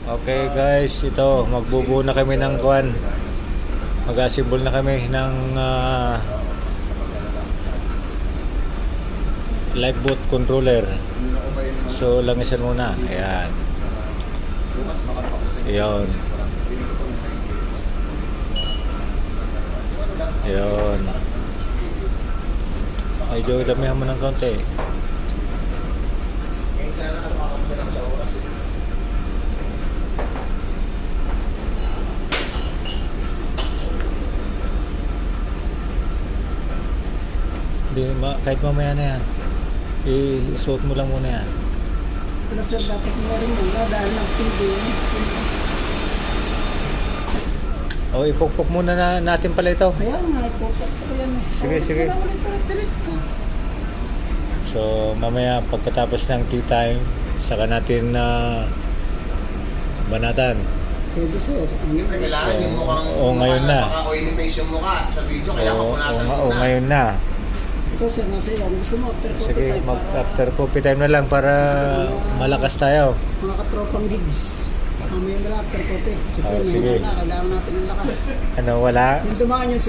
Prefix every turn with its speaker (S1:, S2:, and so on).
S1: Okay guys, ito magbubuo na kami ng kuan. Mag-assemble na kami ng lifeboat controller. So langisan muna. Ayan. Ayan. Ayan. Medyo damihan mo ng konti. Kahit mamaya na yan, isuot mo lang muna yan.
S2: Pero sir, dapat meron muna dahil nagtindi.
S1: O ipukpok muna natin pala ito.
S2: Kaya nga, ipupok ko yan.
S1: Sige, sige.
S2: Ulit ko.
S1: So mamaya pagkatapos ng tea time, saka natin banatan.
S2: Pwede sir.
S3: Kailangan yung mukhang
S1: ngayon na.
S3: Napaka-oily face yung mukha sa video, kailangan punasan muna.
S1: Ngayon na.
S2: Ito sir, nasa iyo. Gusto mo after coffee
S1: Sige,
S2: time para
S1: after coffee time na lang para malakas tayo.
S2: mga katropang gigs. Mamaya na lang after coffee. Siyempre,
S1: Sige.
S2: may na, kailangan natin ng lakas.
S1: Ano, wala?
S2: Yung dumaan yung